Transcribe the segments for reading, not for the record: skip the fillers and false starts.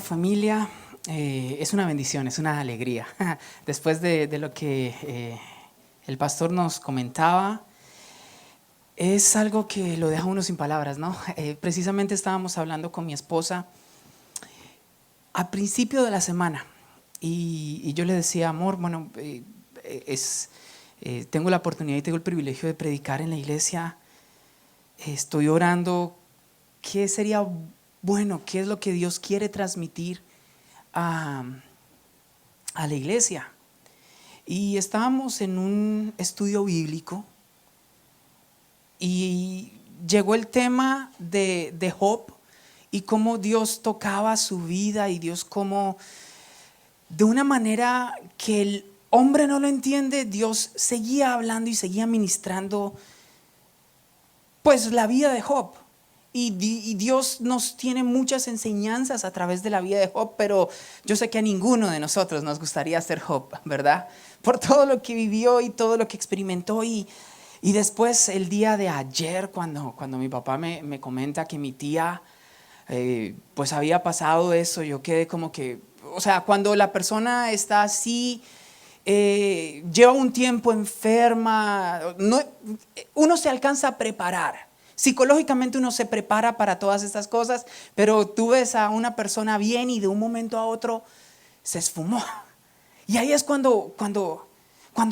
familia, es una bendición, es una alegría. Después de lo que el pastor nos comentaba, es algo que lo deja uno sin palabras, ¿no? Precisamente estábamos hablando con mi esposa a principio de la semana y yo le decía, amor, bueno, tengo la oportunidad y tengo el privilegio de predicar en la iglesia, estoy orando, ¿qué sería bueno? ¿Qué es lo que Dios quiere transmitir a la iglesia? Y estábamos en un estudio bíblico y llegó el tema de Job y cómo Dios tocaba su vida y Dios cómo de una manera que el hombre no lo entiende, Dios seguía hablando y seguía ministrando pues la vida de Job. Y Dios nos tiene muchas enseñanzas a través de la vida de Job, pero yo sé que a ninguno de nosotros nos gustaría ser Job, ¿verdad? Por todo lo que vivió y todo lo que experimentó. Y después el día de ayer, cuando mi papá me comenta que mi tía pues había pasado eso, yo quedé como que, o sea, cuando la persona está así, lleva un tiempo enferma, uno se alcanza a preparar. Psicológicamente uno se prepara para todas estas cosas, pero tú ves a una persona bien y de un momento a otro se esfumó. Y ahí es cuando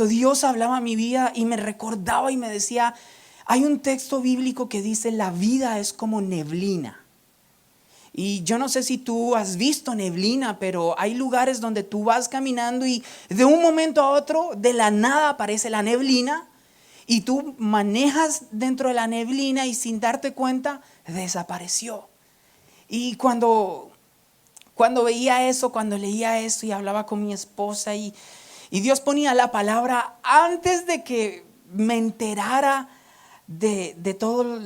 Dios hablaba a mi vida y me recordaba y me decía, hay un texto bíblico que dice, la vida es como neblina. Y yo no sé si tú has visto neblina, pero hay lugares donde tú vas caminando y de un momento a otro, de la nada aparece la neblina y tú manejas dentro de la neblina y sin darte cuenta, desapareció. Y cuando veía eso, cuando leía eso y hablaba con mi esposa y Dios ponía la palabra antes de que me enterara de todo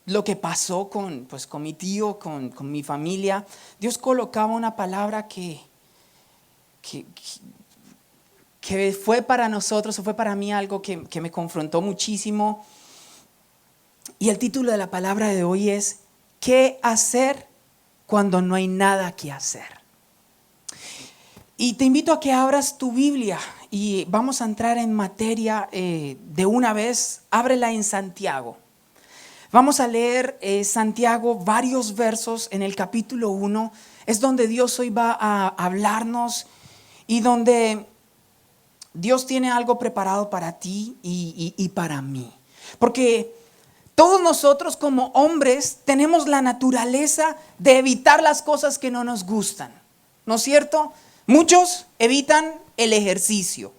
lo que pasó con mi tío, con mi familia, Dios colocaba una palabra que fue para nosotros, o fue para mí algo que me confrontó muchísimo. Y el título de la palabra de hoy es, ¿qué hacer cuando no hay nada que hacer? Y te invito a que abras tu Biblia y vamos a entrar en materia de una vez. Ábrela en Santiago. Vamos a leer Santiago, varios versos en el capítulo 1. Es donde Dios hoy va a hablarnos y donde Dios tiene algo preparado para ti y para mí. Porque todos nosotros como hombres tenemos la naturaleza de evitar las cosas que no nos gustan, ¿no es cierto? Muchos evitan el ejercicio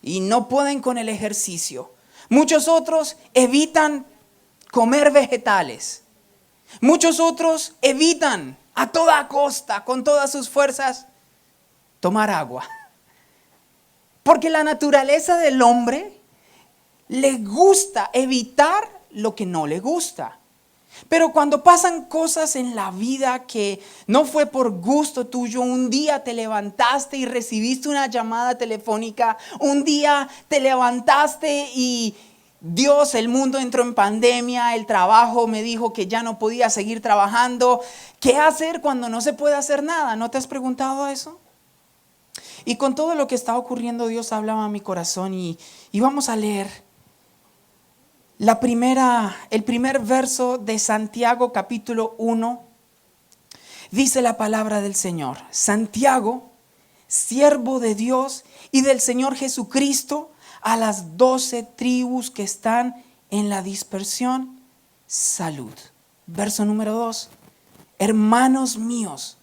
y no pueden con el ejercicio. Muchos otros evitan comer vegetales. Muchos otros evitan a toda costa, con todas sus fuerzas, tomar agua. Porque la naturaleza del hombre le gusta evitar lo que no le gusta. Pero cuando pasan cosas en la vida que no fue por gusto tuyo, un día te levantaste y recibiste una llamada telefónica, un día te levantaste y Dios, el mundo entró en pandemia, el trabajo me dijo que ya no podía seguir trabajando. ¿Qué hacer cuando no se puede hacer nada? ¿No te has preguntado eso? Y con todo lo que está ocurriendo, Dios hablaba a mi corazón y vamos a leer el primer verso de Santiago capítulo 1. Dice la palabra del Señor: Santiago, siervo de Dios y del Señor Jesucristo, a las 12 tribus que están en la dispersión, salud. Verso número 2. Hermanos míos,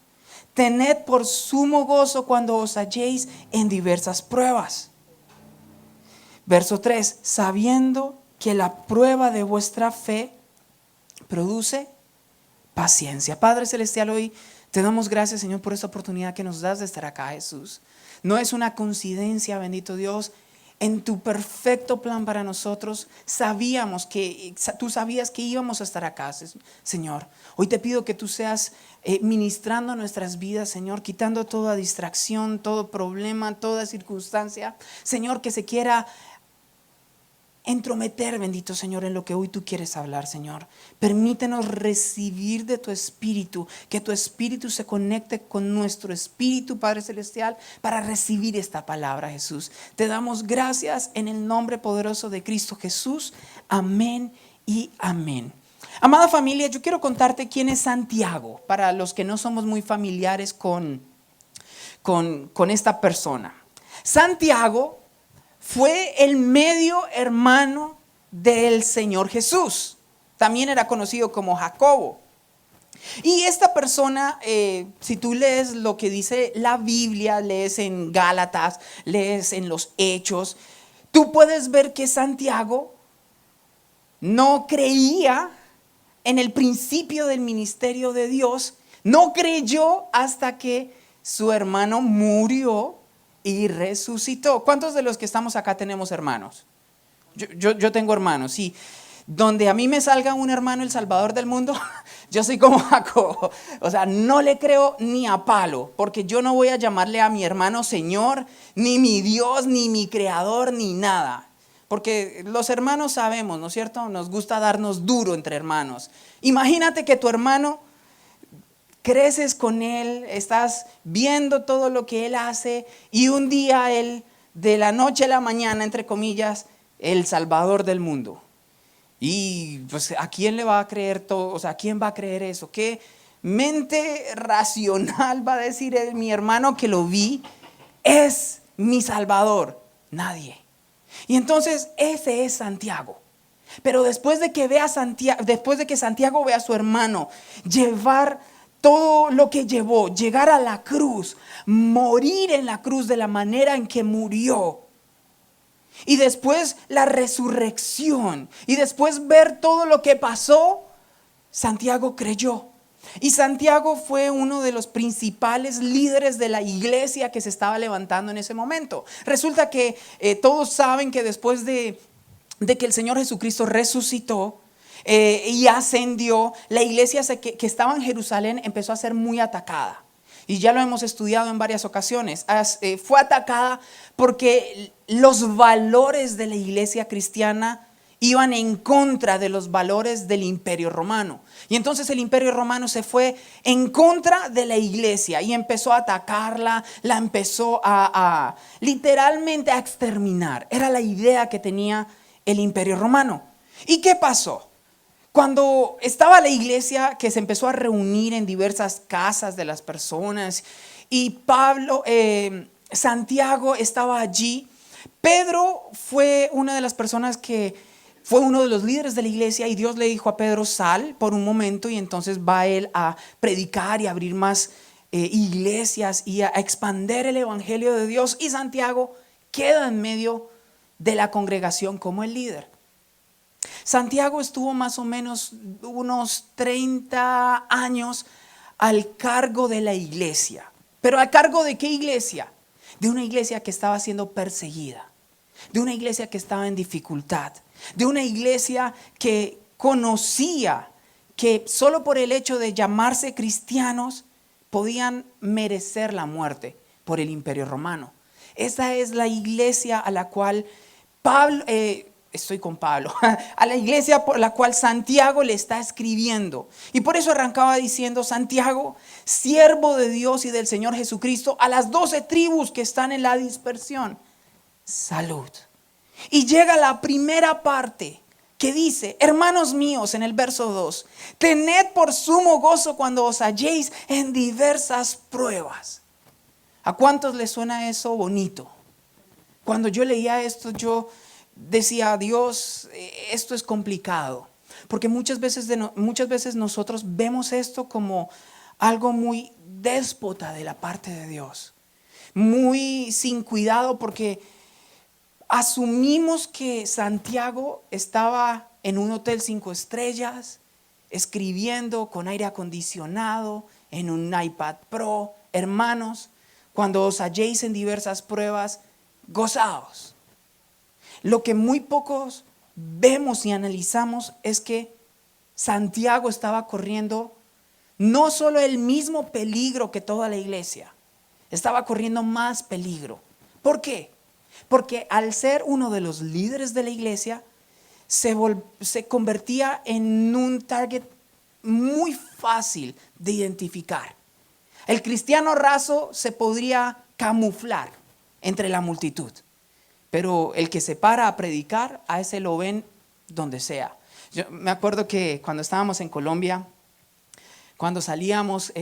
tened por sumo gozo cuando os halléis en diversas pruebas. Verso 3. Sabiendo que la prueba de vuestra fe produce paciencia. Padre Celestial, hoy te damos gracias, Señor, por esta oportunidad que nos das de estar acá, Jesús. No es una coincidencia, bendito Dios. En tu perfecto plan para nosotros, tú sabías que íbamos a estar acá, Señor. Hoy te pido que tú seas ministrando nuestras vidas, Señor, quitando toda distracción, todo problema, toda circunstancia, Señor, que se quiera entrometer, bendito Señor, en lo que hoy tú quieres hablar, Señor. Permítenos recibir de tu Espíritu, que tu Espíritu se conecte con nuestro Espíritu, Padre Celestial, para recibir esta palabra, Jesús. Te damos gracias en el nombre poderoso de Cristo Jesús. Amén y amén. Amada familia, yo quiero contarte quién es Santiago, para los que no somos muy familiares con esta persona. Santiago fue el medio hermano del Señor Jesús. También era conocido como Jacobo. Y esta persona, si tú lees lo que dice la Biblia, lees en Gálatas, lees en los Hechos, tú puedes ver que Santiago no creía en el principio del ministerio de Dios, no creyó hasta que su hermano murió y resucitó. ¿Cuántos de los que estamos acá tenemos hermanos? Yo tengo hermanos, sí. Donde a mí me salga un hermano el Salvador del mundo, yo soy como Jacobo. O sea, no le creo ni a palo, porque yo no voy a llamarle a mi hermano Señor, ni mi Dios, ni mi Creador, ni nada. Porque los hermanos sabemos, ¿no es cierto? Nos gusta darnos duro entre hermanos. Imagínate que tu hermano, creces con él, estás viendo todo lo que él hace y un día él, de la noche a la mañana, entre comillas, el Salvador del mundo. Y pues, ¿a quién le va a creer todo? O sea, ¿a quién va a creer eso? ¿Qué mente racional va a decir mi hermano que lo vi es mi Salvador? Nadie. Y entonces ese es Santiago. Pero después de que Santiago ve a su hermano llevar todo lo que llevó, llegar a la cruz, morir en la cruz de la manera en que murió, y después la resurrección, y después ver todo lo que pasó, Santiago creyó. Y Santiago fue uno de los principales líderes de la iglesia que se estaba levantando en ese momento. Resulta que todos saben que después de que el Señor Jesucristo resucitó y ascendió, la iglesia que estaba en Jerusalén empezó a ser muy atacada. Y ya lo hemos estudiado en varias ocasiones. Fue atacada porque los valores de la iglesia cristiana iban en contra de los valores del Imperio Romano. Y entonces el Imperio Romano se fue en contra de la iglesia y empezó a atacarla, la empezó a literalmente a exterminar. Era la idea que tenía el Imperio Romano. ¿Y qué pasó? Cuando estaba la iglesia que se empezó a reunir en diversas casas de las personas y Santiago estaba allí, Pedro fue una de las personas que fue uno de los líderes de la iglesia y Dios le dijo a Pedro: sal por un momento, y entonces va él a predicar y a abrir más iglesias y a expandir el evangelio de Dios, y Santiago queda en medio de la congregación como el líder. Santiago estuvo más o menos unos 30 años al cargo de la iglesia. ¿Pero a cargo de qué iglesia? De una iglesia que estaba siendo perseguida, de una iglesia que estaba en dificultad, de una iglesia que conocía que solo por el hecho de llamarse cristianos podían merecer la muerte por el Imperio Romano. Esa es la iglesia a la cual a la iglesia por la cual Santiago le está escribiendo. Y por eso arrancaba diciendo: Santiago, siervo de Dios y del Señor Jesucristo, a las 12 tribus que están en la dispersión, salud. Y llega la primera parte que dice: hermanos míos, en el verso 2, tened por sumo gozo cuando os halléis en diversas pruebas. ¿A cuántos les suena eso bonito? Cuando yo leía esto, yo decía: Dios, esto es complicado, porque muchas veces nosotros vemos esto como algo muy déspota de la parte de Dios, muy sin cuidado, porque asumimos que Santiago estaba en un hotel 5 estrellas, escribiendo con aire acondicionado, en un iPad Pro. Hermanos, cuando os halléis en diversas pruebas, gozaos. Lo que muy pocos vemos y analizamos es que Santiago estaba corriendo no solo el mismo peligro que toda la iglesia, estaba corriendo más peligro. ¿Por qué? Porque al ser uno de los líderes de la iglesia, se convertía en un target muy fácil de identificar. El cristiano raso se podría camuflar entre la multitud, pero el que se para a predicar, a ese lo ven donde sea. Yo me acuerdo que cuando estábamos en Colombia, cuando salíamos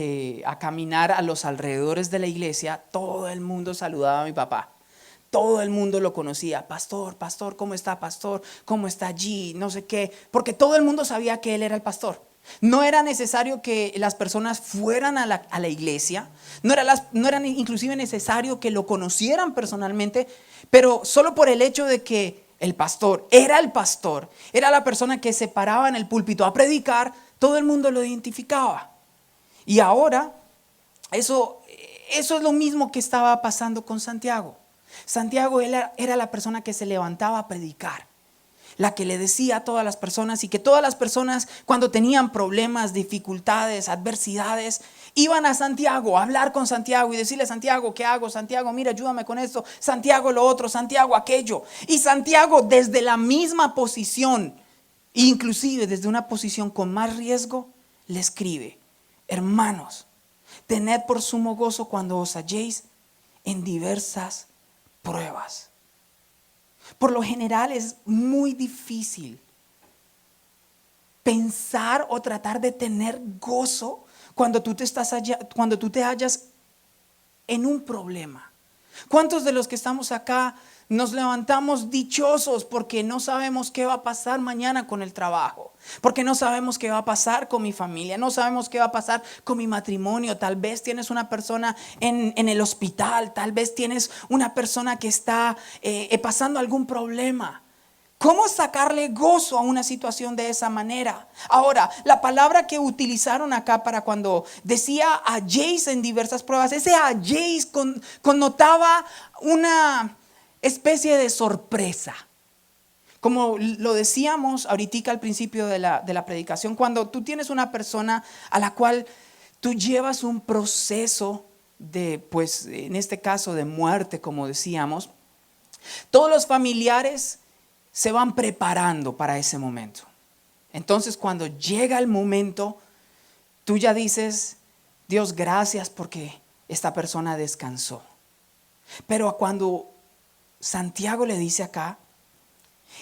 a caminar a los alrededores de la iglesia, todo el mundo saludaba a mi papá. Todo el mundo lo conocía. Pastor, pastor, ¿cómo está, pastor? ¿Cómo está allí? No sé qué. Porque todo el mundo sabía que él era el pastor. No era necesario que las personas fueran a la iglesia. No era inclusive necesario que lo conocieran personalmente. Pero solo por el hecho de que el pastor, era la persona que se paraba en el púlpito a predicar, todo el mundo lo identificaba. Y ahora, eso es lo mismo que estaba pasando con Santiago. Santiago era la persona que se levantaba a predicar, la que le decía a todas las personas, y que todas las personas, cuando tenían problemas, dificultades, adversidades, iban a Santiago a hablar con Santiago y decirle: Santiago, ¿qué hago? Santiago, mira, ayúdame con esto. Santiago, lo otro. Santiago, aquello. Y Santiago, desde la misma posición, inclusive desde una posición con más riesgo, le escribe: hermanos, tened por sumo gozo cuando os halléis en diversas pruebas. Por lo general es muy difícil pensar o tratar de tener gozo cuando tú te hallas en un problema. ¿Cuántos de los que estamos acá nos levantamos dichosos porque no sabemos qué va a pasar mañana con el trabajo? Porque no sabemos qué va a pasar con mi familia, no sabemos qué va a pasar con mi matrimonio. Tal vez tienes una persona en el hospital, tal vez tienes una persona que está pasando algún problema. ¿Cómo sacarle gozo a una situación de esa manera? Ahora, la palabra que utilizaron acá para cuando decía halléis en diversas pruebas, ese halléis connotaba una especie de sorpresa. Como lo decíamos ahorita al principio de la predicación, cuando tú tienes una persona a la cual tú llevas un proceso de, pues en este caso de muerte, como decíamos, todos los familiares se van preparando para ese momento. Entonces, cuando llega el momento, tú ya dices: Dios, gracias porque esta persona descansó. Pero cuando Santiago le dice acá,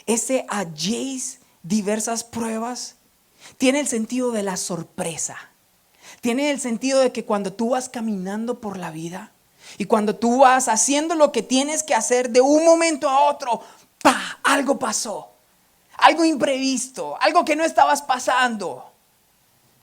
ese halléis diversas pruebas, tiene el sentido de la sorpresa. Tiene el sentido de que cuando tú vas caminando por la vida y cuando tú vas haciendo lo que tienes que hacer, de un momento a otro, ¡pah!, algo pasó, algo imprevisto, algo que no estabas pasando.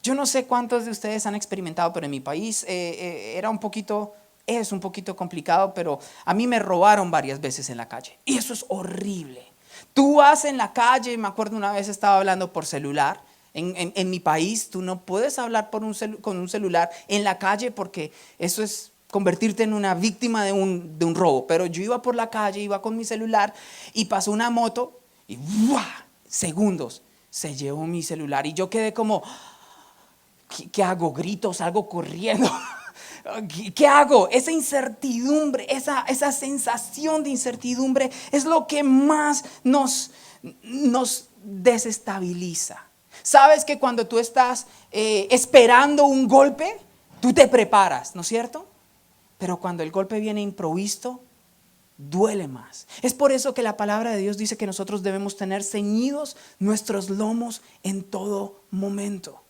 Yo no sé cuántos de ustedes han experimentado, pero en mi país es un poquito complicado, pero a mí me robaron varias veces en la calle y eso es horrible. Tú vas en la calle, me acuerdo una vez estaba hablando por celular. En mi país tú no puedes hablar con un celular en la calle porque eso es convertirte en una víctima de un robo. Pero yo iba por la calle, iba con mi celular y pasó una moto y ¡buah!, segundos se llevó mi celular y yo quedé como: ¿qué hago? ¿Grito? ¿Salgo corriendo? ¿Qué hago? Esa incertidumbre, esa sensación de incertidumbre es lo que más nos desestabiliza. Sabes que cuando tú estás esperando un golpe, tú te preparas, ¿no es cierto? Pero cuando el golpe viene improvisto, duele más. Es por eso que la palabra de Dios dice que nosotros debemos tener ceñidos nuestros lomos en todo momento.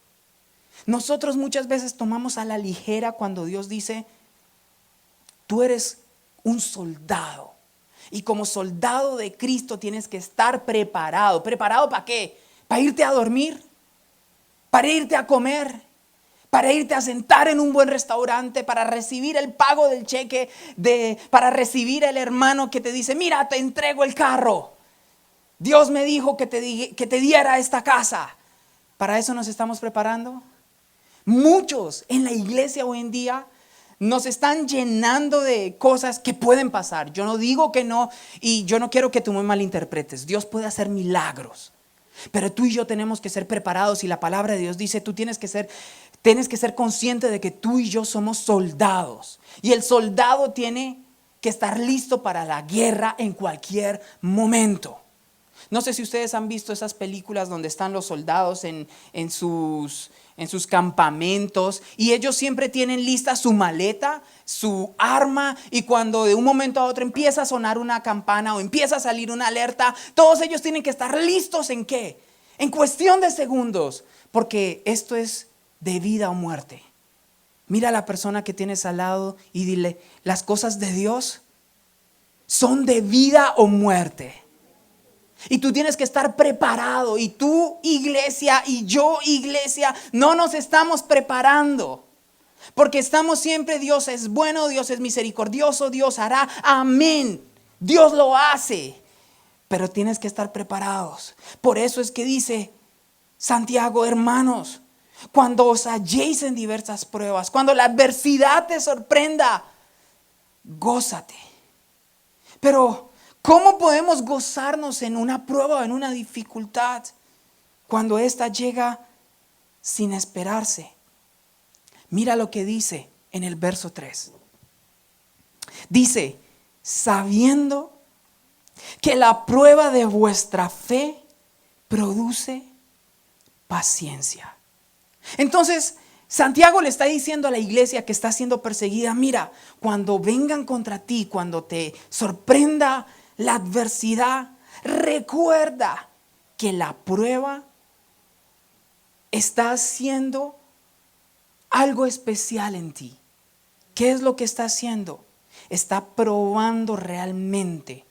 Nosotros muchas veces tomamos a la ligera cuando Dios dice: tú eres un soldado y como soldado de Cristo tienes que estar preparado. ¿Preparado para qué? ¿Para irte a dormir? ¿Para irte a comer? ¿Para irte a sentar en un buen restaurante? ¿Para recibir el pago del cheque? ¿Para recibir el hermano que te dice: mira, te entrego el carro? Dios me dijo que te diera esta casa. ¿Para eso nos estamos preparando? Muchos en la iglesia hoy en día nos están llenando de cosas que pueden pasar. Yo no digo que no, y yo no quiero que tú me malinterpretes. Dios puede hacer milagros, pero tú y yo tenemos que ser preparados. Y la palabra de Dios dice: tú tienes que ser consciente de que tú y yo somos soldados. Y el soldado tiene que estar listo para la guerra en cualquier momento. No sé si ustedes han visto esas películas donde están los soldados en sus campamentos y ellos siempre tienen lista su maleta, su arma, y cuando de un momento a otro empieza a sonar una campana o empieza a salir una alerta, todos ellos tienen que estar listos ¿en qué? En cuestión de segundos, porque esto es de vida o muerte. Mira a la persona que tienes al lado y dile, las cosas de Dios son de vida o muerte. Y tú tienes que estar preparado. Y tú, iglesia, y yo, iglesia, no nos estamos preparando. Porque estamos siempre, Dios es bueno, Dios es misericordioso, Dios hará, amén. Dios lo hace. Pero tienes que estar preparados. Por eso es que dice Santiago, hermanos, cuando os halléis en diversas pruebas, cuando la adversidad te sorprenda, gózate. Pero ¿cómo podemos gozarnos en una prueba o en una dificultad cuando ésta llega sin esperarse? Mira lo que dice en el verso 3. Dice, sabiendo que la prueba de vuestra fe produce paciencia. Entonces, Santiago le está diciendo a la iglesia que está siendo perseguida, mira, cuando vengan contra ti, cuando te sorprenda la adversidad, recuerda que la prueba está haciendo algo especial en ti. ¿Qué es lo que está haciendo? Está probando realmente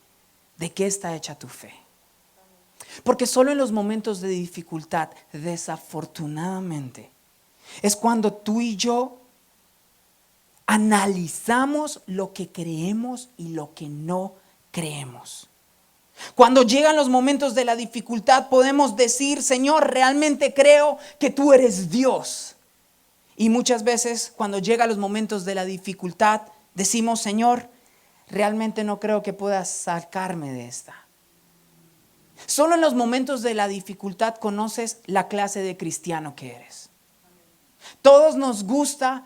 de qué está hecha tu fe. Porque solo en los momentos de dificultad, desafortunadamente, es cuando tú y yo analizamos lo que creemos y lo que no creemos. Cuando llegan los momentos de la dificultad, podemos decir, Señor, realmente creo que tú eres Dios. Y muchas veces cuando llegan los momentos de la dificultad, decimos, Señor, realmente no creo que puedas sacarme de esta. Solo en los momentos de la dificultad conoces la clase de cristiano que eres. Todos nos gusta,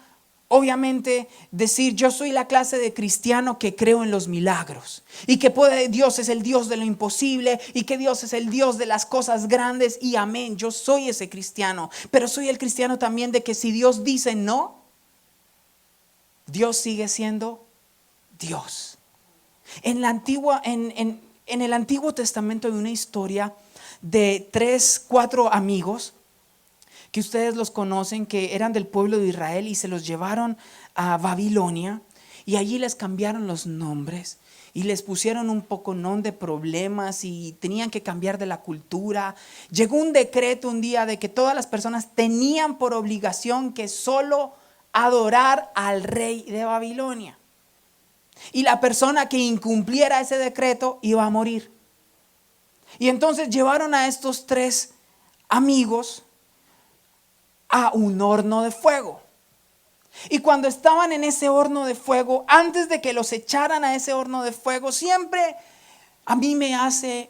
obviamente, decir yo soy la clase de cristiano que creo en los milagros y que Dios es el Dios de lo imposible y que Dios es el Dios de las cosas grandes y amén, yo soy ese cristiano. Pero soy el cristiano también de que si Dios dice no, Dios sigue siendo Dios. En el Antiguo Testamento hay una historia de 4 amigos que ustedes los conocen, que eran del pueblo de Israel y se los llevaron a Babilonia y allí les cambiaron los nombres y les pusieron un poconón de problemas y tenían que cambiar de la cultura. Llegó un decreto un día de que todas las personas tenían por obligación que solo adorar al rey de Babilonia. Y la persona que incumpliera ese decreto iba a morir. Y entonces llevaron a estos 3 amigos a un horno de fuego. Y cuando estaban en ese horno de fuego, antes de que los echaran a ese horno de fuego, siempre a mí me hace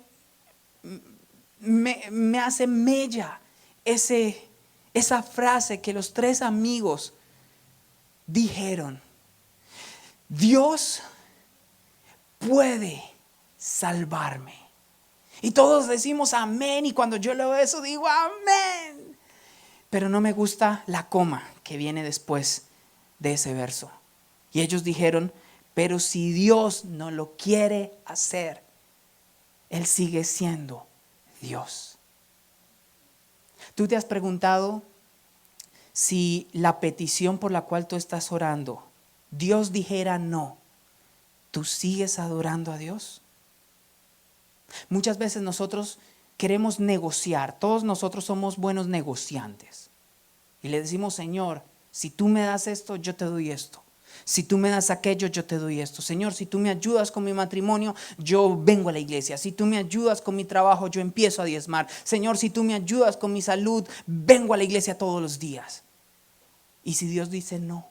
mella esa frase que los 3 amigos dijeron: Dios puede salvarme. Y todos decimos amén, y cuando yo leo eso digo amén. Pero no me gusta la coma que viene después de ese verso. Y ellos dijeron, pero si Dios no lo quiere hacer, Él sigue siendo Dios. ¿Tú te has preguntado si la petición por la cual tú estás orando, Dios dijera no, tú sigues adorando a Dios? Muchas veces nosotros queremos negociar, todos nosotros somos buenos negociantes. Y le decimos, Señor, si tú me das esto, yo te doy esto. Si tú me das aquello, yo te doy esto. Señor, si tú me ayudas con mi matrimonio, yo vengo a la iglesia. Si tú me ayudas con mi trabajo, yo empiezo a diezmar. Señor, si tú me ayudas con mi salud, vengo a la iglesia todos los días. Y si Dios dice no,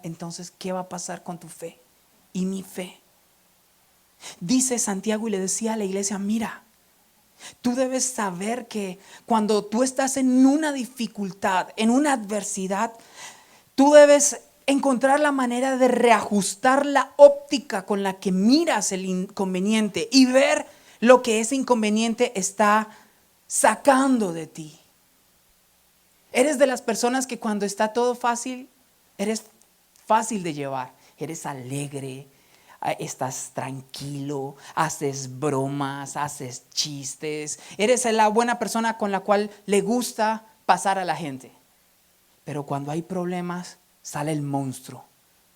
entonces ¿qué va a pasar con tu fe y mi fe? Dice Santiago y le decía a la iglesia, mira, tú debes saber que cuando tú estás en una dificultad, en una adversidad, tú debes encontrar la manera de reajustar la óptica con la que miras el inconveniente y ver lo que ese inconveniente está sacando de ti. Eres de las personas que cuando está todo fácil, eres fácil de llevar, eres alegre, estás tranquilo, haces bromas, haces chistes, eres la buena persona con la cual le gusta pasar a la gente. Pero cuando hay problemas, sale el monstruo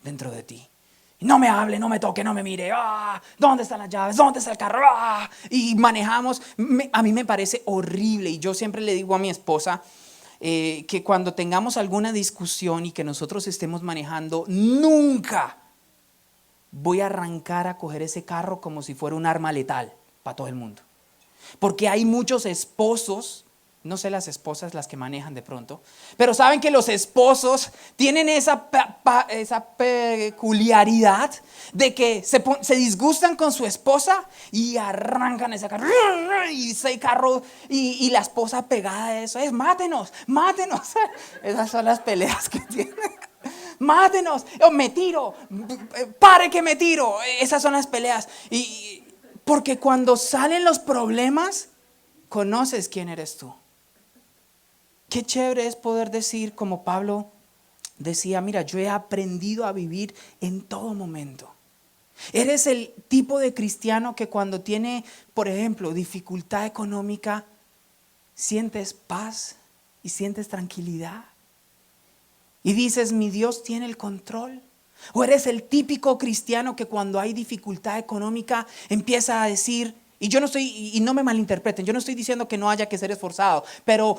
dentro de ti. No me hable, no me toque, no me mire. ¿Dónde están las llaves? ¿Dónde está el carro? Y manejamos. A mí me parece horrible. Y yo siempre le digo a mi esposa que cuando tengamos alguna discusión y que nosotros estemos manejando, nunca voy a arrancar a coger ese carro como si fuera un arma letal para todo el mundo. Porque hay muchos esposos, no sé las esposas las que manejan de pronto, pero saben que los esposos tienen esa peculiaridad de que se disgustan con su esposa y arrancan ese carro y la esposa pegada a eso es mátenos. Esas son las peleas que tienen. Mátenos, me tiro, pare que me tiro. Esas son las peleas. Y porque cuando salen los problemas, conoces quién eres tú. Qué chévere es poder decir, como Pablo decía, mira, yo he aprendido a vivir en todo momento. Eres el tipo de cristiano que cuando tiene, por ejemplo, dificultad económica, sientes paz y sientes tranquilidad. Y dices, mi Dios tiene el control. O eres el típico cristiano que cuando hay dificultad económica empieza a decir, y yo no estoy, y no me malinterpreten, yo no estoy diciendo que no haya que ser esforzado, pero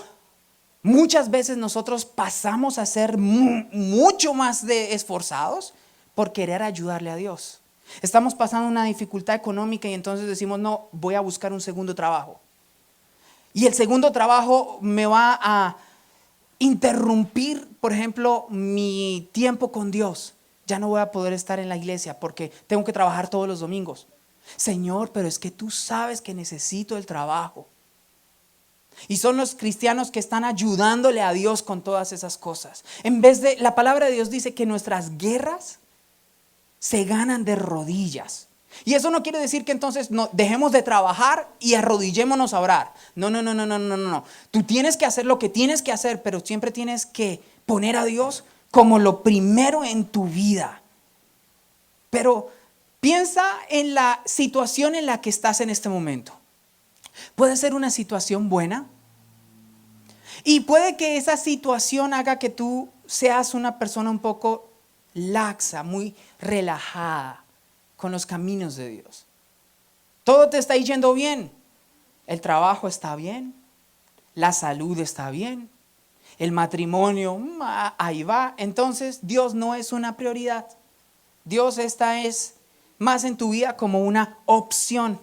muchas veces nosotros pasamos a ser mucho más de esforzados por querer ayudarle a Dios. Estamos pasando una dificultad económica y entonces decimos, no, voy a buscar un segundo trabajo. Y el segundo trabajo me va a interrumpir, por ejemplo, mi tiempo con Dios. Ya no voy a poder estar en la iglesia porque tengo que trabajar todos los domingos. Señor, pero es que tú sabes que necesito el trabajo. Y son los cristianos que están ayudándole a Dios con todas esas cosas. En vez de, la palabra de Dios dice que nuestras guerras se ganan de rodillas. Y eso no quiere decir que entonces no, dejemos de trabajar y arrodillémonos a orar. No. Tú tienes que hacer lo que tienes que hacer, pero siempre tienes que poner a Dios como lo primero en tu vida. Pero piensa en la situación en la que estás en este momento. Puede ser una situación buena y puede que esa situación haga que tú seas una persona un poco laxa, muy relajada con los caminos de Dios. Todo te está yendo bien. El trabajo está bien, la salud está bien, el matrimonio, ahí va. Entonces Dios no es una prioridad. Dios es más en tu vida como una opción.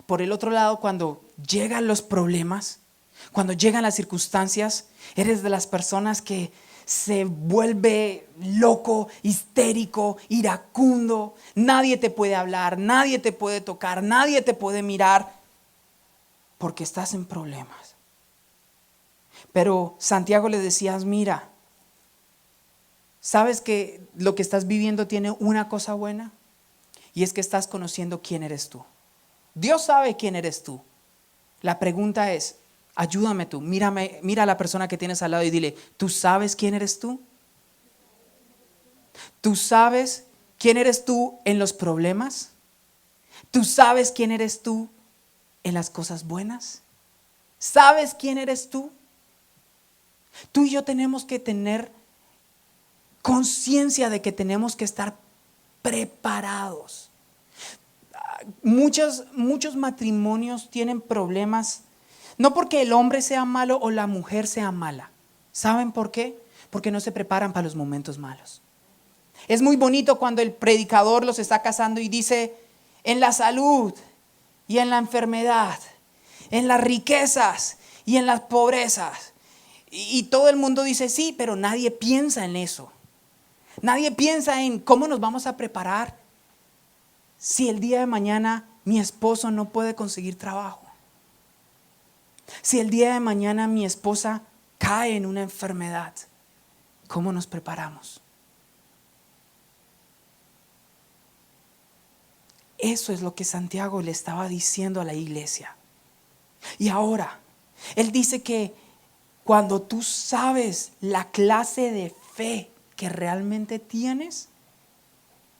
Por el otro lado, cuando llegan los problemas, cuando llegan las circunstancias, eres de las personas que se vuelve loco, histérico, iracundo. Nadie te puede hablar, nadie te puede tocar, nadie te puede mirar porque estás en problemas. Pero Santiago le decía, mira, ¿sabes que lo que estás viviendo tiene una cosa buena? Y es que estás conociendo quién eres tú. Dios sabe quién eres tú. La pregunta es, ayúdame tú, mira a la persona que tienes al lado y dile, ¿tú sabes quién eres tú? ¿Tú sabes quién eres tú en los problemas? ¿Tú sabes quién eres tú en las cosas buenas? ¿Sabes quién eres tú? Tú y yo tenemos que tener conciencia de que tenemos que estar preparados. Muchos matrimonios tienen problemas, no porque el hombre sea malo o la mujer sea mala. ¿Saben por qué? Porque no se preparan para los momentos malos. Es muy bonito cuando el predicador los está casando y dice, en la salud y en la enfermedad, en las riquezas y en las pobrezas. Y todo el mundo dice, sí, pero nadie piensa en eso. Nadie piensa en cómo nos vamos a preparar si el día de mañana mi esposo no puede conseguir trabajo. Si el día de mañana mi esposa cae en una enfermedad. ¿Cómo nos preparamos? Eso es lo que Santiago le estaba diciendo a la iglesia. Y ahora, él dice que cuando tú sabes la clase de fe que realmente tienes,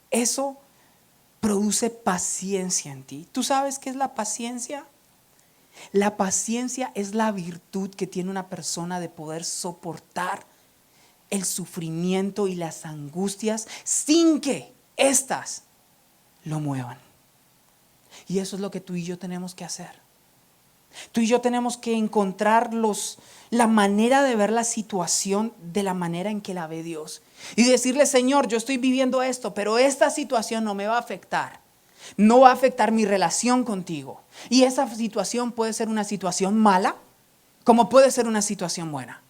eso produce paciencia en ti. ¿Tú sabes qué es la paciencia? La paciencia es la virtud que tiene una persona de poder soportar el sufrimiento y las angustias sin que éstas lo muevan. Y eso es lo que tú y yo tenemos que hacer. Tú y yo tenemos que encontrar la manera de ver la situación de la manera en que la ve Dios. Y decirle, Señor, yo estoy viviendo esto, pero esta situación no me va a afectar. No va a afectar mi relación contigo. Y esa situación puede ser una situación mala, como puede ser una situación buena.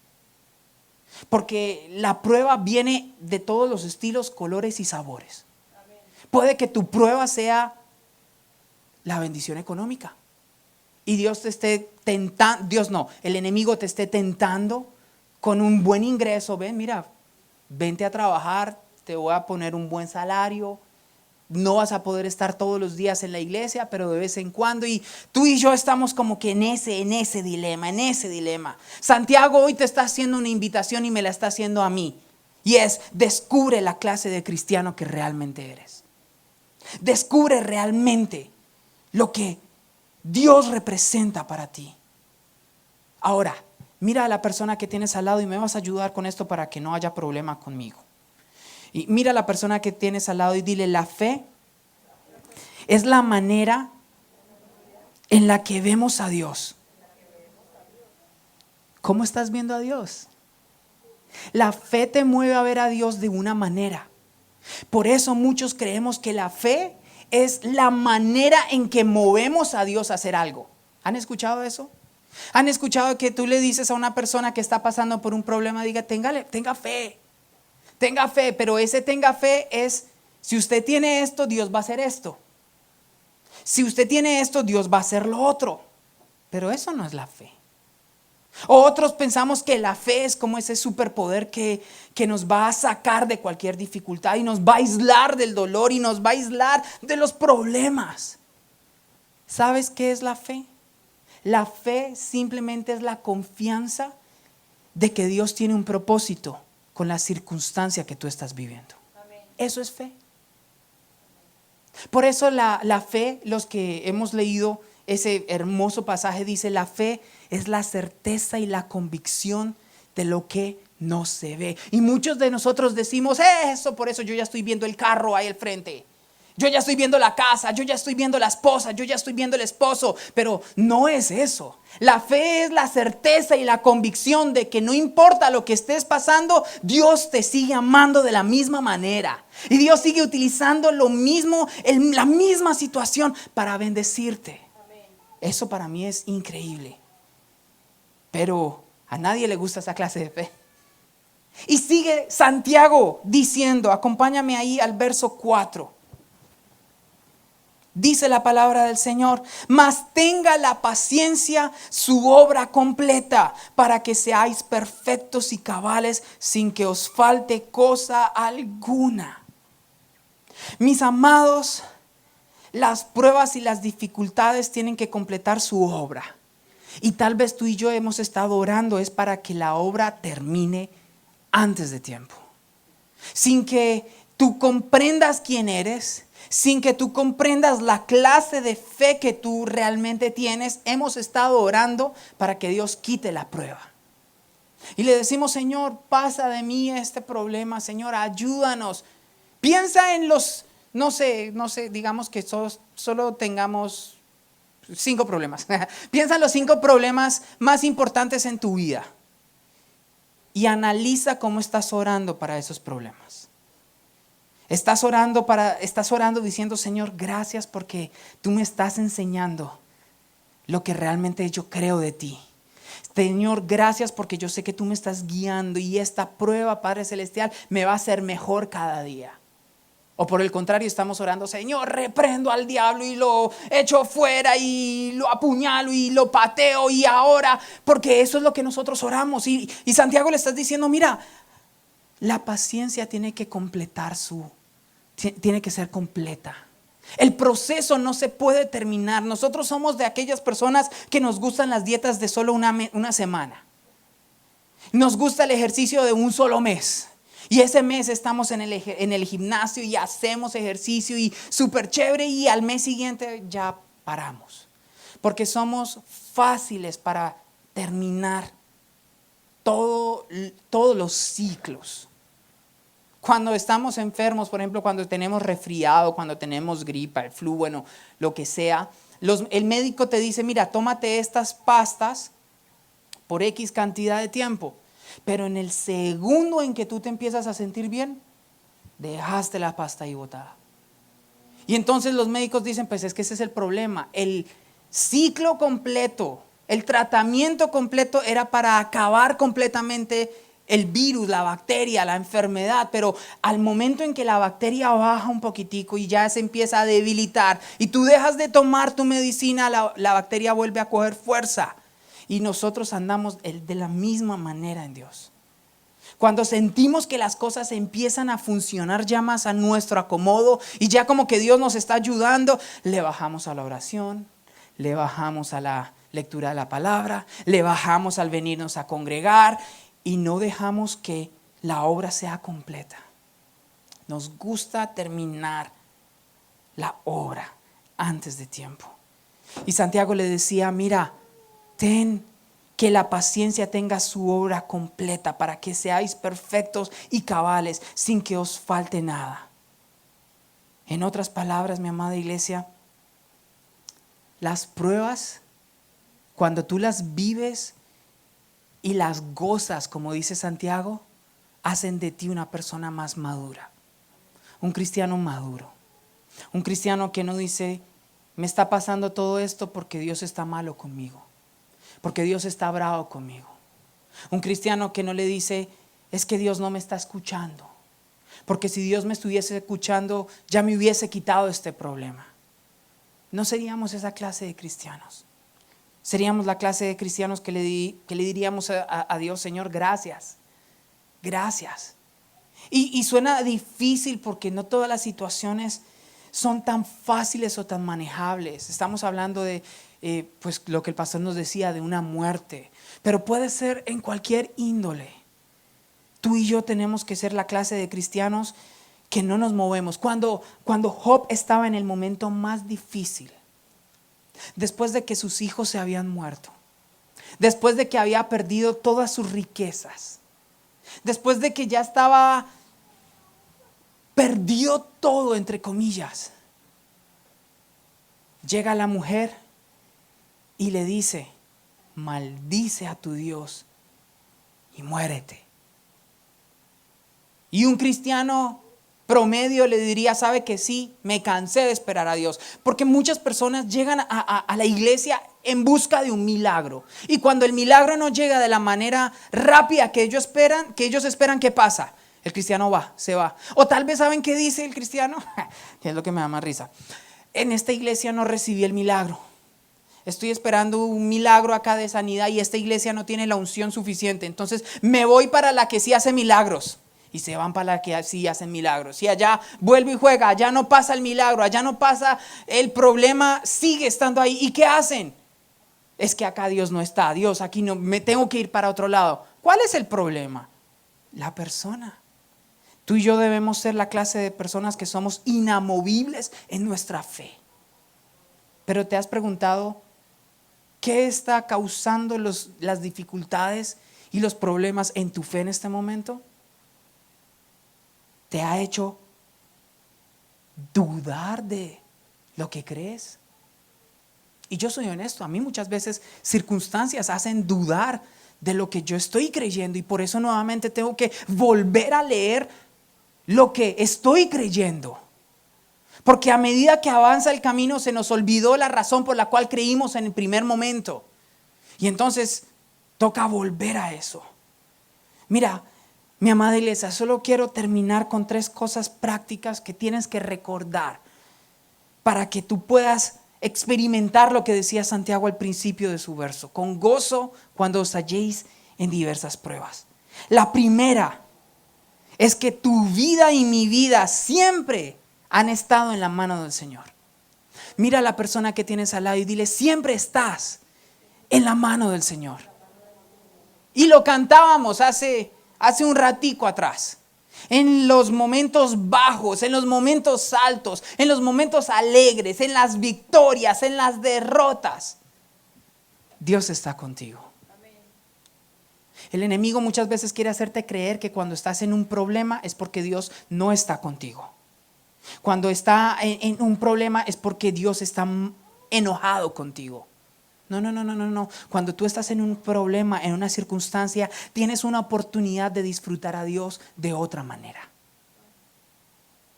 Porque la prueba viene de todos los estilos, colores y sabores. Puede que tu prueba sea la bendición económica. Y Dios te esté tentando, Dios no, el enemigo te esté tentando con un buen ingreso. Ven, mira, vente a trabajar, te voy a poner un buen salario. No vas a poder estar todos los días en la iglesia, pero de vez en cuando. Y tú y yo estamos como que en ese dilema. Santiago hoy te está haciendo una invitación y me la está haciendo a mí. Y es, descubre la clase de cristiano que realmente eres. Descubre realmente lo que Dios representa para ti. Ahora, mira a la persona que tienes al lado y me vas a ayudar con esto para que no haya problema conmigo. Y mira a la persona que tienes al lado y dile, la fe es la manera en la que vemos a Dios. ¿Cómo estás viendo a Dios? La fe te mueve a ver a Dios de una manera. Por eso muchos creemos que la fe es la manera en que movemos a Dios a hacer algo. ¿Han escuchado eso? ¿Han escuchado que tú le dices a una persona que está pasando por un problema, diga, tenga fe, pero ese tenga fe es, si usted tiene esto, Dios va a hacer esto. Si usted tiene esto, Dios va a hacer lo otro. Pero eso no es la fe. O otros pensamos que la fe es como ese superpoder que nos va a sacar de cualquier dificultad y nos va a aislar del dolor y nos va a aislar de los problemas. ¿Sabes qué es la fe? La fe simplemente es la confianza de que Dios tiene un propósito con la circunstancia que tú estás viviendo. Amén. Eso es fe. Por eso la fe, los que hemos leído ese hermoso pasaje, dice, la fe es la certeza y la convicción de lo que no se ve. Y muchos de nosotros decimos, eso, por eso yo ya estoy viendo el carro ahí al frente. Yo ya estoy viendo la casa, yo ya estoy viendo la esposa, yo ya estoy viendo el esposo. Pero no es eso. La fe es la certeza y la convicción de que no importa lo que estés pasando, Dios te sigue amando de la misma manera. Y Dios sigue utilizando lo mismo, la misma situación para bendecirte. Eso para mí es increíble. Pero a nadie le gusta esa clase de fe. Y sigue Santiago diciendo, acompáñame ahí al verso 4. Dice la palabra del Señor, mas tenga la paciencia su obra completa para que seáis perfectos y cabales sin que os falte cosa alguna. Mis amados, las pruebas y las dificultades tienen que completar su obra. Y tal vez tú y yo hemos estado orando es para que la obra termine antes de tiempo. Sin que tú comprendas quién eres, sin que tú comprendas la clase de fe que tú realmente tienes, hemos estado orando para que Dios quite la prueba. Y le decimos, Señor, pasa de mí este problema, Señor, ayúdanos. Piensa en los, no sé, digamos que solo tengamos 5 problemas. Piensa en los 5 problemas más importantes en tu vida y analiza cómo estás orando para esos problemas. Estás orando diciendo, Señor, gracias porque tú me estás enseñando lo que realmente yo creo de ti. Señor, gracias porque yo sé que tú me estás guiando y esta prueba, Padre Celestial, me va a hacer mejor cada día. O por el contrario, estamos orando, Señor, reprendo al diablo y lo echo fuera y lo apuñalo y lo pateo y ahora, porque eso es lo que nosotros oramos. Y Santiago le está diciendo, mira, la paciencia tiene que tiene que ser completa. El proceso no se puede terminar. Nosotros somos de aquellas personas que nos gustan las dietas de solo una semana. Nos gusta el ejercicio de un solo mes. Y ese mes estamos en el gimnasio y hacemos ejercicio y súper chévere, y al mes siguiente ya paramos. Porque somos fáciles para terminar todos los ciclos. Cuando estamos enfermos, por ejemplo, cuando tenemos resfriado, cuando tenemos gripa, el flu, bueno, lo que sea, el médico te dice, mira, tómate estas pastas por X cantidad de tiempo. Pero en el segundo en que tú te empiezas a sentir bien, dejaste la pasta ahí botada. Y entonces los médicos dicen, pues es que ese es el problema. El ciclo completo, el tratamiento completo era para acabar completamente el virus, la bacteria, la enfermedad, pero al momento en que la bacteria baja un poquitico y ya se empieza a debilitar y tú dejas de tomar tu medicina, la bacteria vuelve a coger fuerza. Y nosotros andamos de la misma manera en Dios. Cuando sentimos que las cosas empiezan a funcionar ya más a nuestro acomodo y ya como que Dios nos está ayudando, le bajamos a la oración, le bajamos a la lectura de la palabra, le bajamos al venirnos a congregar y no dejamos que la obra sea completa. Nos gusta terminar la obra antes de tiempo. Y Santiago le decía, mira, que la paciencia tenga su obra completa para que seáis perfectos y cabales sin que os falte nada. En otras palabras, mi amada iglesia, las pruebas, cuando tú las vives y las gozas, como dice Santiago, hacen de ti una persona más madura. Un cristiano maduro. Un cristiano que no dice, me está pasando todo esto porque Dios está malo conmigo. Porque Dios está bravo conmigo. Un cristiano que no le dice, es que Dios no me está escuchando. Porque si Dios me estuviese escuchando, ya me hubiese quitado este problema. No seríamos esa clase de cristianos. Seríamos la clase de cristianos que le diríamos a Dios, Señor, gracias. Gracias. Y suena difícil porque no todas las situaciones son tan fáciles o tan manejables. Estamos hablando de pues lo que el pastor nos decía, de una muerte, pero puede ser en cualquier índole. Tú y yo tenemos que ser la clase de cristianos que no nos movemos. Cuando Job estaba en el momento más difícil, después de que sus hijos se habían muerto, después de que había perdido todas sus riquezas, después de que ya perdió todo, entre comillas, llega la mujer y le dice, maldice a tu Dios y muérete. Y un cristiano promedio le diría, sabe que sí, me cansé de esperar a Dios. Porque muchas personas llegan a la iglesia en busca de un milagro. Y cuando el milagro no llega de la manera rápida que ellos esperan, ¿qué pasa? El cristiano se va. O tal vez, ¿saben qué dice el cristiano? Que es lo que me da más risa. En esta iglesia no recibí el milagro. Estoy esperando un milagro acá de sanidad y esta iglesia no tiene la unción suficiente. Entonces me voy para la que sí hace milagros. Y se van para la que sí hacen milagros. Y allá vuelve y juega, allá no pasa el milagro, allá no pasa el problema, sigue estando ahí. ¿Y qué hacen? Es que acá Dios no está, Dios aquí no, me tengo que ir para otro lado. ¿Cuál es el problema? La persona. Tú y yo debemos ser la clase de personas que somos inamovibles en nuestra fe. Pero ¿te has preguntado qué está causando las dificultades y los problemas en tu fe en este momento? ¿Te ha hecho dudar de lo que crees? Y yo soy honesto, a mí muchas veces circunstancias hacen dudar de lo que yo estoy creyendo y por eso nuevamente tengo que volver a leer lo que estoy creyendo. Porque a medida que avanza el camino se nos olvidó la razón por la cual creímos en el primer momento. Y entonces toca volver a eso. Mira, mi amada iglesia, solo quiero terminar con 3 cosas prácticas que tienes que recordar para que tú puedas experimentar lo que decía Santiago al principio de su verso. Con gozo cuando os halléis en diversas pruebas. La primera es que tu vida y mi vida siempre han estado en la mano del Señor. Mira a la persona que tienes al lado y dile, siempre estás en la mano del Señor. Y lo cantábamos hace un ratico atrás. En los momentos bajos, en los momentos altos, en los momentos alegres, en las victorias, en las derrotas, Dios está contigo. El enemigo muchas veces quiere hacerte creer que cuando estás en un problema es porque Dios no está contigo. Cuando está en un problema es porque Dios está enojado contigo. No. Cuando tú estás en un problema, en una circunstancia, tienes una oportunidad de disfrutar a Dios de otra manera.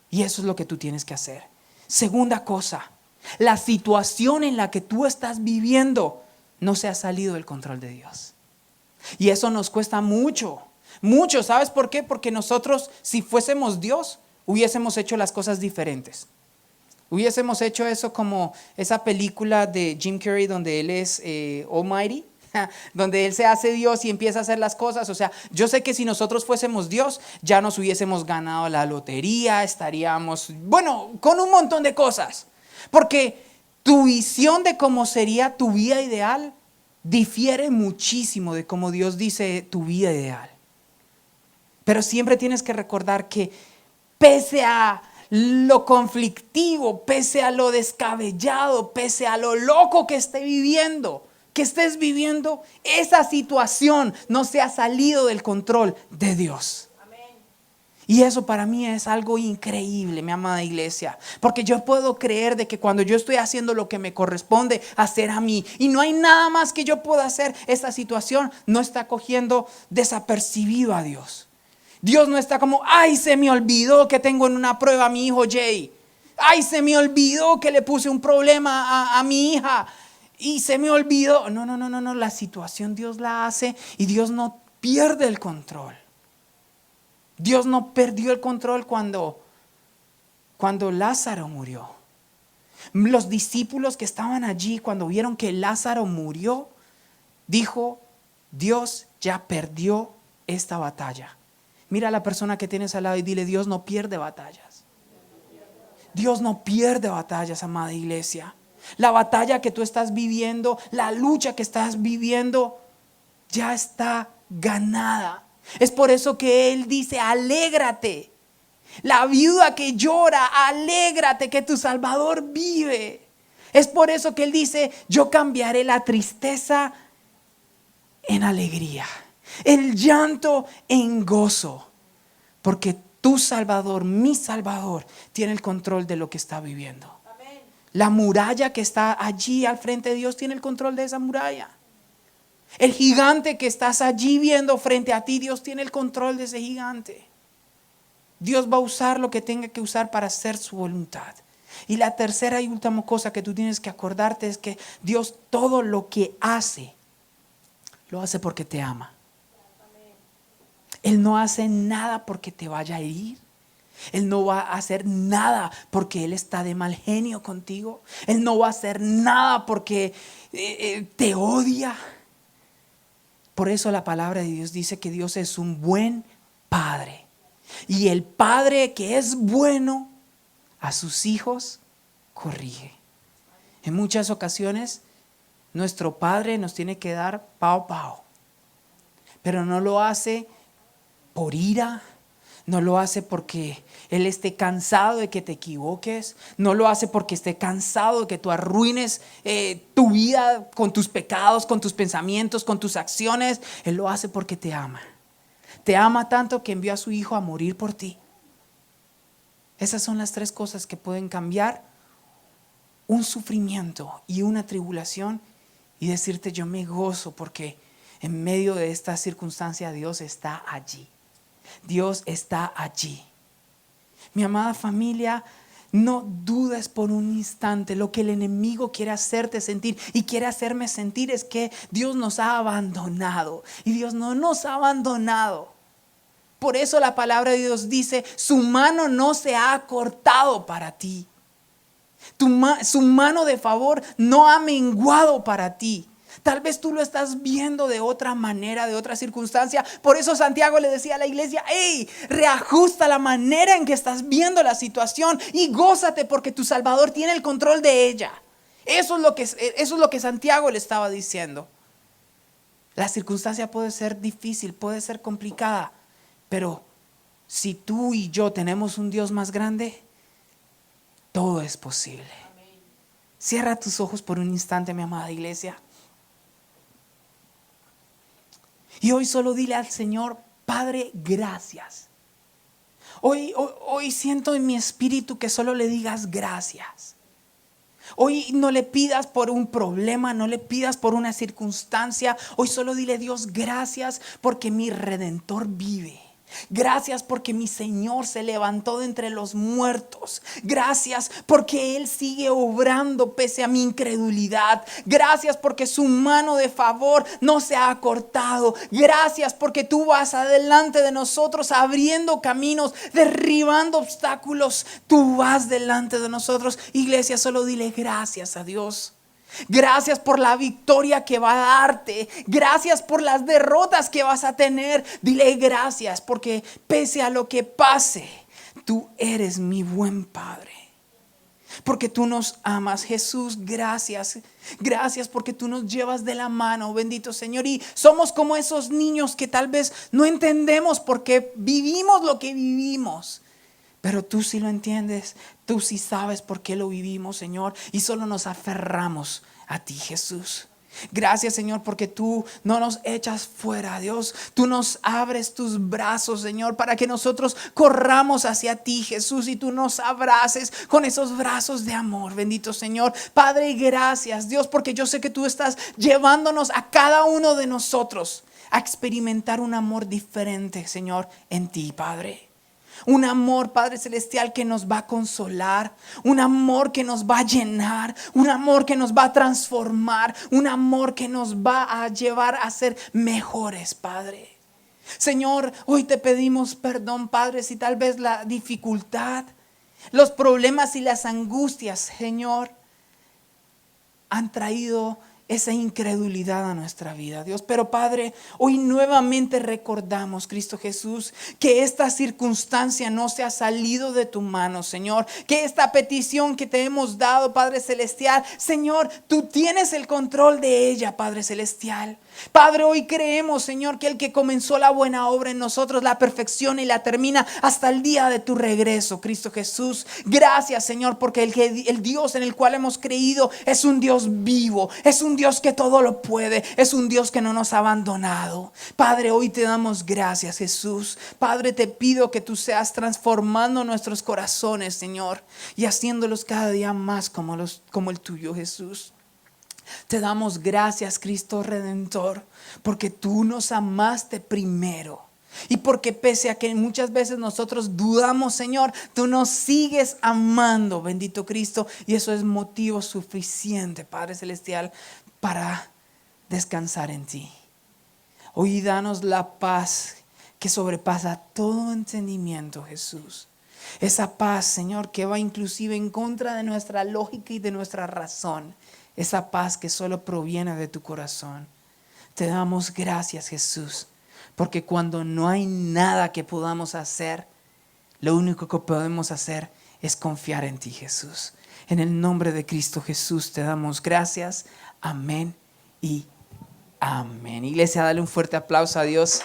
Y eso es lo que tú tienes que hacer. Segunda cosa, la situación en la que tú estás viviendo no se ha salido del control de Dios. Y eso nos cuesta mucho. ¿Sabes por qué? Porque nosotros, si fuésemos Dios, hubiésemos hecho las cosas diferentes. Hubiésemos hecho eso como esa película de Jim Carrey donde él es Almighty, donde él se hace Dios y empieza a hacer las cosas. O sea, yo sé que si nosotros fuésemos Dios, ya nos hubiésemos ganado la lotería, estaríamos, con un montón de cosas. Porque tu visión de cómo sería tu vida ideal difiere muchísimo de cómo Dios dice tu vida ideal. Pero siempre tienes que recordar que pese a lo conflictivo, pese a lo descabellado, pese a lo loco que estés viviendo, esa situación no se ha salido del control de Dios. Y eso para mí es algo increíble, mi amada iglesia, porque yo puedo creer de que cuando yo estoy haciendo lo que me corresponde hacer a mí y no hay nada más que yo pueda hacer, esta situación no está cogiendo desapercibido a Dios. Dios no está como, ay, se me olvidó que tengo en una prueba a mi hijo Jay. Ay, se me olvidó que le puse un problema a mi hija y se me olvidó. No, la situación Dios la hace y Dios no pierde el control. Dios no perdió el control cuando Lázaro murió. Los discípulos que estaban allí cuando vieron que Lázaro murió, dijo, Dios ya perdió esta batalla. Mira a la persona que tienes al lado y dile, Dios no pierde batallas. Dios no pierde batallas, amada iglesia. La batalla que tú estás viviendo, la lucha que estás viviendo, ya está ganada. Es por eso que Él dice, alégrate. La viuda que llora, alégrate que tu Salvador vive. Es por eso que Él dice, yo cambiaré la tristeza en alegría, el llanto en gozo, porque tu Salvador, mi Salvador, tiene el control de lo que está viviendo. Amén. La muralla que está allí al frente de Dios tiene el control de esa muralla. El gigante que estás allí viendo frente a ti, Dios tiene el control de ese gigante. Dios va a usar lo que tenga que usar para hacer su voluntad. Y la tercera y última cosa que tú tienes que acordarte es que Dios todo lo que hace, lo hace porque te ama. Él no hace nada porque te vaya a herir. Él no va a hacer nada porque Él está de mal genio contigo. Él no va a hacer nada porque te odia. Por eso la palabra de Dios dice que Dios es un buen padre. Y el padre que es bueno a sus hijos corrige. En muchas ocasiones nuestro padre nos tiene que dar pao. Pero no lo hace por ira. No lo hace porque Él esté cansado de que te equivoques. No lo hace porque esté cansado de que tú arruines tu vida con tus pecados, con tus pensamientos, con tus acciones. Él lo hace porque te ama. Te ama tanto que envió a su Hijo a morir por ti. Esas son las tres cosas que pueden cambiar un sufrimiento y una tribulación y decirte yo me gozo porque en medio de esta circunstancia Dios está allí. Dios está allí. Mi amada familia, no dudes por un instante. Lo que el enemigo quiere hacerte sentir y quiere hacerme sentir es que Dios nos ha abandonado. Y Dios no nos ha abandonado. Por eso la palabra de Dios dice, su mano no se ha cortado para ti. Su mano de favor no ha menguado para ti. Tal vez tú lo estás viendo de otra manera, de otra circunstancia. Por eso Santiago le decía a la iglesia: hey, reajusta la manera en que estás viendo la situación y gózate porque tu Salvador tiene el control de ella. Eso es lo que Santiago le estaba diciendo. La circunstancia puede ser difícil, puede ser complicada, pero si tú y yo tenemos un Dios más grande, todo es posible. Cierra tus ojos por un instante, mi amada iglesia. Y hoy solo dile al Señor: Padre, gracias. Hoy siento en mi espíritu que solo le digas gracias. Hoy no le pidas por un problema, no le pidas por una circunstancia. Hoy solo dile: Dios, gracias porque mi Redentor vive. Gracias porque mi Señor se levantó de entre los muertos. Gracias porque Él sigue obrando pese a mi incredulidad. Gracias porque su mano de favor no se ha acortado. Gracias porque tú vas adelante de nosotros, abriendo caminos, derribando obstáculos. Tú vas delante de nosotros. Iglesia, solo dile gracias a Dios. Gracias por la victoria que va a darte. Gracias por las derrotas que vas a tener. Dile gracias porque pese a lo que pase, tú eres mi buen Padre. Porque tú nos amas, Jesús. Gracias. Gracias porque tú nos llevas de la mano, bendito Señor. Y somos como esos niños que tal vez no entendemos por qué vivimos lo que vivimos. Pero tú sí lo entiendes, tú sí sabes por qué lo vivimos, Señor, y solo nos aferramos a ti, Jesús. Gracias, Señor, porque tú no nos echas fuera, Dios. Tú nos abres tus brazos, Señor, para que nosotros corramos hacia ti, Jesús, y tú nos abraces con esos brazos de amor, bendito Señor. Padre, gracias, Dios, porque yo sé que tú estás llevándonos a cada uno de nosotros a experimentar un amor diferente, Señor, en ti, Padre. Un amor, Padre Celestial, que nos va a consolar. Un amor que nos va a llenar. Un amor que nos va a transformar. Un amor que nos va a llevar a ser mejores, Padre. Señor, hoy te pedimos perdón, Padre, si tal vez la dificultad, los problemas y las angustias, Señor, han traído esa incredulidad a nuestra vida, Dios. Pero Padre, hoy nuevamente recordamos, Cristo Jesús, que esta circunstancia no se ha salido de tu mano, Señor. Que esta petición que te hemos dado, Padre Celestial, Señor, tú tienes el control de ella, Padre Celestial. Padre, hoy creemos, Señor, que el que comenzó la buena obra en nosotros la perfecciona y la termina hasta el día de tu regreso, Cristo Jesús. Gracias, Señor, porque el Dios en el cual hemos creído es un Dios vivo, es un Dios que todo lo puede, es un Dios que no nos ha abandonado. Padre, hoy te damos gracias, Jesús. Padre, te pido que tú seas transformando nuestros corazones, Señor, y haciéndolos cada día más como el tuyo, Jesús. Te damos gracias, Cristo Redentor, porque tú nos amaste primero. Y porque pese a que muchas veces nosotros dudamos, Señor, tú nos sigues amando, bendito Cristo. Y eso es motivo suficiente, Padre Celestial, para descansar en ti. Hoy danos la paz que sobrepasa todo entendimiento, Jesús. Esa paz, Señor, que va inclusive en contra de nuestra lógica y de nuestra razón. Esa paz que solo proviene de tu corazón. Te damos gracias, Jesús, porque cuando no hay nada que podamos hacer, lo único que podemos hacer es confiar en ti, Jesús. En el nombre de Cristo Jesús te damos gracias. Amén y amén. Iglesia, dale un fuerte aplauso a Dios.